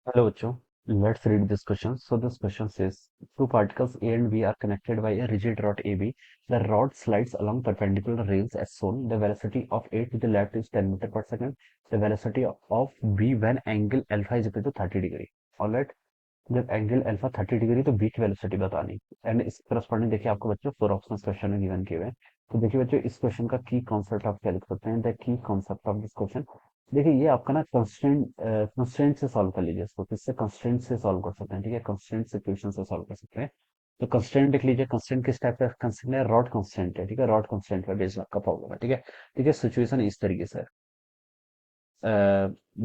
Hello, Bachcho. Let's read this question. So this question says, two particles A and B are connected by a rigid rod AB. The rod slides along perpendicular rails as shown. The velocity of A to the left is 10 meter per second. The velocity of B when angle alpha is equal to 30 degree. Alright. जब angle alpha 30 degree तो B की velocity बतानी and इस corresponding देखिए आपको बच्चों four option question में given किए हुए हैं। तो देखिए बच्चों इस क्वेश्चन का की कॉन्सेप्ट आप क्या लिख सकते हैं, the key concept of this question. देखिए ये आपका ना कंस्ट्रेंट से सॉल्व कर लीजिए इसको, किससे कंस्ट्रेंट से सॉल्व कर सकते हैं, ठीक है, कंस्ट्रेंट सिचुएशन से सॉल्व कर सकते हैं। तो कंस्ट्रेंट देख लीजिए, कंस्ट्रेंट किस टाइप का कंस्ट्रेंट है, रॉड कंस्ट्रेंट है, ठीक है, रॉड कंस्ट्रेंट का बेस्ड आपका प्रॉब्लम है, ठीक है। ठीक है, सिचुएशन इस तरीके से है।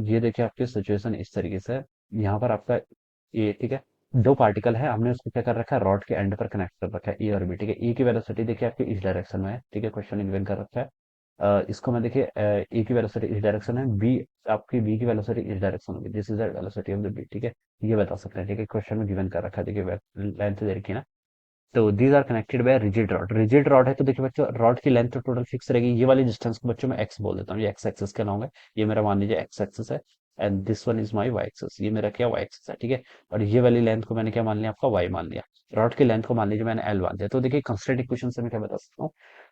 ये देखिए आपकी सिचुएशन इस तरीके से है। यहाँ पर आपका ए, ठीक है, दो पार्टिकल है, हमने उसको क्या कर रखा है, रॉड के एंड पर कनेक्ट कर रखा है, ए और बी, ठीक है। ए की वेलोसिटी देखिए आपकी इस डायरेक्शन में है, ठीक है, क्वेश्चन गिवन कर रखा है। इसको मैं देखिए ए की वेलोसिटी इस डायरेक्शन है, बी आपकी बी की वेलोसिटी इस डायरेक्शन होगी, this is the velocity of the B, ठीक है। ये बता सकते हैं, ठीक है, क्वेश्चन में गिवन कर रखा है, देखिए लेंथ दे रखी है ना। तो these are connected by rigid rod, rigid rod है तो देखिए बच्चों रॉड की लेंथ तो टोटल फिक्स रहेगी। ये वाली डिस्टेंस को बच्चों मैं एक्स बोल देता हूँ, ये एक्स एक्सिस के नाम है। ये मेरा मान लीजिए एक्स एक्सिस है and this one is my Y axis, ये मेरा क्या वाई एक्सिस है, ठीक है। और ये वाली लेंथ को मैंने क्या मान लिया, आपका वाई मान लिया। रॉड की लेंथ को मान लीजिए मैंने एल मान दिया। तो देखिए कंस्टेंट इक्वेशन से मैं क्या बता सकता हूँ,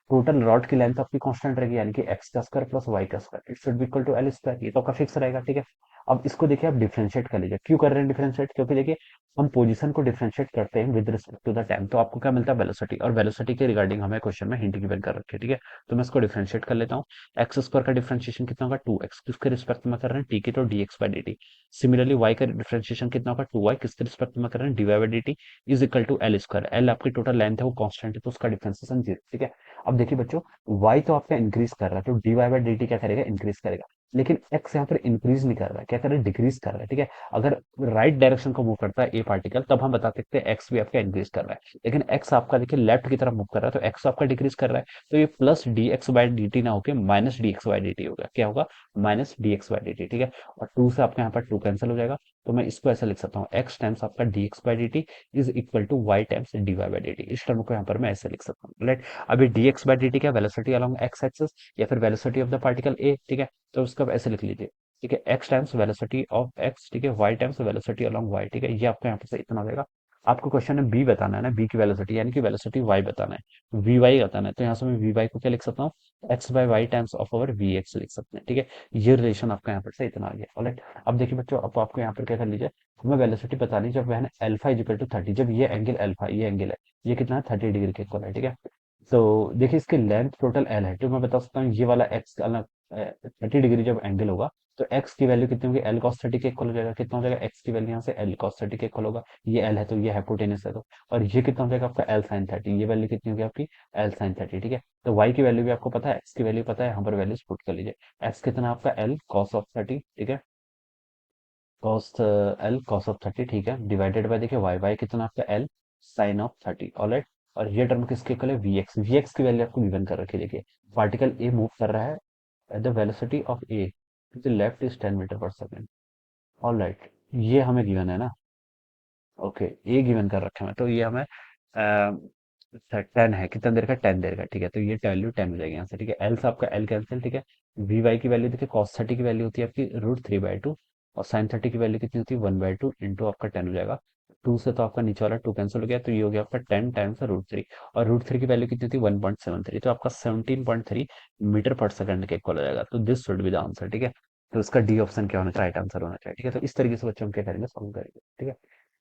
टोटल रॉड की लेंथ आपकी कांस्टेंट रहेगी, यानी कि एक्स का स्क्वायर प्लस वाई का square, it should be equal to L square, ये तो आपका फिक्स रहेगा, ठीक है। अब इसको देखिए आप डिफरेंशिएट कर लीजिए, क्यों कर रहे हैं डिफरेंशिएट, क्योंकि देखिए हम पोजीशन को डिफरेंशिएट करते हैं with respect to the time, तो आपको क्या मिलता है, वेलोसिटी, और वेलोसिटी के रिगार्डिंग हमें क्वेश्चन में हिंट गिवन कर रखे हैं, ठीक है। तो मैं इसको डिफरेंशिएट कर लेता हूँ। एक्स स्क्वायर का डिफरेंशिएशन कितना होगा, 2x, किसके रिस्पेक्ट में कर रहे हैं, टी की, तो dx by dt। Similarly Y का डिफरेंशिएशन कितना होगा, 2y, किसके रिस्पेक्ट में कर रहे हैं, dy by dt is equal to L square. L आपकी टोटल लेंथ है, वो कांस्टेंट है, तो उसका डिफरेंशिएशन 0, ठीक है। अब देखिए बच्चों, y तो आपका इंक्रीज कर रहा है, तो dy बाई dt क्या करेगा, इंक्रीज करेगा। लेकिन x यहाँ पर इंक्रीज नहीं कर रहा है, क्या कर रहा है, डिक्रीज कर रहा है, ठीक है। अगर राइट डायरेक्शन को मूव करता है ए पार्टिकल, तब हम बता सकते हैं एक्स भी आपका इंक्रीज कर रहा है। लेकिन एक्स आपका देखिए लेफ्ट की तरफ मूव कर रहा है, तो एक्स आपका डिक्रीज कर रहा है। तो ये plus D X by D T ना होकर minus D X by D T होगा, क्या होगा, minus D X by D T, ठीक है। और टू से आपका यहाँ पर टू कैंसिल हो जाएगा। तो मैं इसको ऐसा लिख सकता हूँ, एक्स टाइम्स आपका D X by D T is equal to Y times D Y by D T. इस टर्म को यहाँ पर मैं ऐसे लिख सकता हूँ, राइट। अभी D X by D T क्या, वेलोसिटी अलॉन्ग एक्स एक्सिस या फिर velocity of the particle A, ठीक है। तो उसको ऐसे लिख लीजिए, ठीक है, X times velocity of X, ठीक है, Y times velocity along Y, ठीक है। ये आपको यहाँ पर से इतना हो जाएगा। आपको क्वेश्चन में बी बताना है ना, बी की वेलोसिटी यानी कि वेलोसिटी वाई बताना है, वी वाई बताना है। तो यहाँ से मैं वी वाई को क्या लिख सकता हूँ, X by Y times of over V X लिख सकते हैं, ठीक है। ये रिलेशन आपका यहाँ पर से इतना आ गया, ऑलराइट। अब देखिए बच्चों, अब आपको यहाँ पर क्या कर लीजिए, हमें वेलोसिटी बतानी है जब वह अल्फा इज इक्वल टू 30, जब ये एंगल अल्फा, ये एंगल है, ये कितना है, 30 डिग्री के इक्वल है, ठीक है। तो देखिए इसकी लेंथ टोटल एल है, तो मैं बता सकता हूँ ये वाला एक्स अलग 30 डिग्री जब एंगल होगा, तो एक्स की वैल्यू कितनी होगी, एल कॉस 30 के इक्वल हो जाएगा। कितना हो जाएगा, एक्स की वैल्यू यहाँ से एल कॉस 30 के इक्वल होगा, ये एल है तो ये हाइपोटेनस है, तो और ये कितना हो जाएगा आपका एल साइन 30, ये वैल्यू कितनी होगी आपकी, एल साइन 30, ठीक है। तो वाई की वैल्यू भी आपको पता है, एक्स की वैल्यू पता है, यहाँ पर वैल्यूज पुट कर लीजिए। एक्स कितना है आपका एल कॉस ऑफ 30, ठीक है, कॉस एल कॉस ऑफ 30, ठीक है, डिवाइडेड बाय देखिए वाई, वाई कितना आपका एल साइन ऑफ 30, ऑलराइट। और ये टर्म किसके इक्वल है, वी एक्स, वी एक्स की वैल्यू आपको गिवन कर रखी है, देखिए पार्टिकल ए मूव कर रहा है at the velocity of A to the left is 10 meter per second, alright. ये हमें गिवन है ना, ओके, ये गिवन कर रखा है, तो ये हमें 10 है, कितना देर का, 10 देर का, ठीक है। तो ये वैल्यू 10 हो जाएगी यहाँ से, ठीक है। एल से आपका एल कैंसिल, ठीक है। वी वाई की वैल्यू देखिए, कॉस 30 की वैल्यू होती है आपकी √3/2, और साइन 30 की वैल्यू कितनी होती है, 1/2 इंटू आपका 10 हो जाएगा। टू से तो आपका नीचे वाला टू कैंसिल हो गया, तो ये हो गया आपका 10 टाइम्स √3, और √3 की वैल्यू कितनी होती है, 1.73, तो आपका 17.3 मीटर पर सेकंड के इक्वल हो जाएगा। तो this should be the answer, ठीक है। तो इसका डी ऑप्शन क्या होना चाहिए, राइट आंसर होना चाहिए, ठीक है। तो इस तरीके से बच्चों हम क्या करेंगे, सॉल्व करेंगे, ठीक है।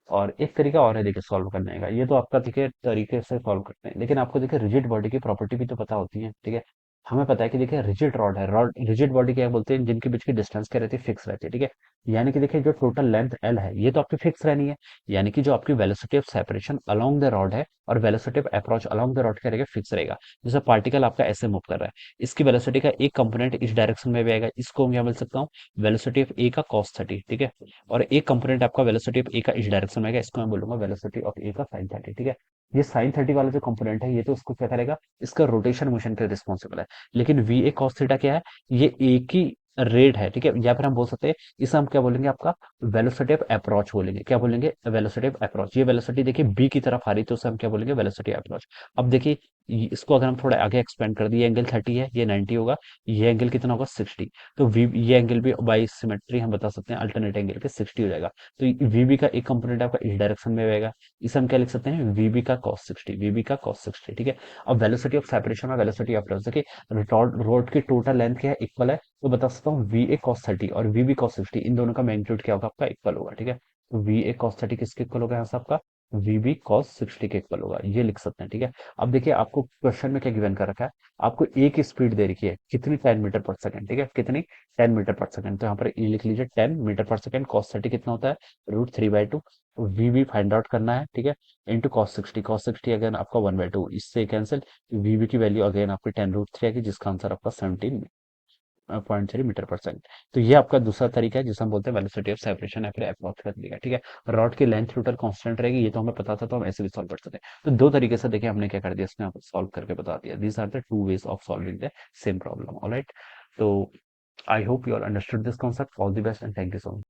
और एक तरीका और है देखिए सॉल्व करने का, ये तो आपका देखिए तरीके से सॉल्व करते हैं, लेकिन आपको देखिए रिजिड बॉडी की प्रॉपर्टी भी तो पता होती है, ठीक है। हमें पता है कि देखिए रिजिड रॉड है, रॉड रिजिड बॉडी क्या बोलते हैं, जिनके बीच की डिस्टेंस क्या रहती है, फिक्स रहती है, ठीक है। यानी कि देखिए जो टोटल लेंथ एल है, ये तो आपकी फिक्स रहनी है। यानी कि जो आपकी velocity of separation along the rod है और velocity of approach along the rod क्या रहेगा, फिक्स रहेगा। जैसे पार्टिकल आपका ऐसे मूव कर रहा है, इसकी वेलोसिटी का एक कंपोनेंट इस डायरेक्शन में भी आएगा, इसको मैं क्या बोल सकता हूँ, वेलोसिटी ऑफ ए का cos 30, ठीक है। और एक कंपोनेंट आपका वेलोसिटी ऑफ ए का इस डायरेक्शन में आएगा, इसको मैं बोलूंगा वेलोसिटी ऑफ ए का sin 30, ठीक है। ये sin 30 वाला जो कंपोनेंट है, ये तो उसको क्या करेगा, इसका रोटेशन मोशन के रिस्पॉन्सिबल है। लेकिन वी ए cos थीटा क्या है, ये ए की रेट है, ठीक है, या फिर हम बोल सकते हैं इसे हम क्या बोलेंगे, आपका वेलोसिटी ऑफ अप्रोच बोलेंगे। क्या बोलेंगे? Velocity of approach. ये वेलोसिटी देखिए बी की तरफ आ रही है, तो उसे हम क्या बोलेंगे? Velocity approach. अब देखिए इसको अगर हम थोड़ा आगे एक्सपेंड कर दिए, एंगल 30 है, ये 90 होगा, ये एंगल कितना होगा? 60। तो वी ये एंगल भी बाई सिमेट्री हम बता सकते हैं अल्टरनेट एंगल के 60 हो जाएगा। तो वीबी का एक कंपोनेंट आपका इस डायरेक्शन में रहेगा, इसे हम क्या लिख सकते हैं? वीबी का cos 60, वीबी का cos 60, ठीक है। अब वेलोसिटी ऑफ सेपरेशन और वेलोसिटी ऑफ देखिए रोड रोड की टोटल लेंथ क्या है? इक्वल है, तो बता सकता हूँ वी ए कॉस 30 और वी बी कॉस 60, इन दोनों का मैग्नीट्यूड क्या होगा? आपका इक्वल होगा, ठीक है। तो वी ए कॉस 30 किसके इक्वल होगा? यहाँ से आपका वी बी कॉस 60 के इक्वल होगा, ये लिख सकते हैं, ठीक है। अब देखिए आपको क्वेश्चन में क्या गिवन कर रखा है, आपको ए की स्पीड दे रखी है कितनी? 10 मीटर पर सेकंड, ठीक है, कितनी? 10 मीटर पर सेकंड। तो यहाँ पर ई लिख लीजिए 10 मीटर पर सेकंड, कॉस 30 कितना होता है? √3/2। वी बी फाइंड आउट करना है, ठीक है, इंटू कॉस 60 अगेन आपका 1/2, इससे कैंसिल। वीबी की वैल्यू अगेन आपकी 10√3 आएगी, जिसका आंसर आपका 17.3 मीटर पर सेकंड। तो ये आपका दूसरा तरीका है जिसे हम बोलते हैं वेलोसिटी ऑफ सेपरेशन या फिर अप्रोच करने का, ठीक है। रॉड की लेंथ टोटल कांस्टेंट रहेगी, ये तो हमें पता था, तो हम ऐसे भी सॉल्व कर सकते हैं। तो दो तरीके से देखिए हमने क्या कर दिया, इसमें सॉल्व करके बता दिया। These are the two ways of solving the same problem, alright. तो I hope you are understood this concept. All the best and thank you so much.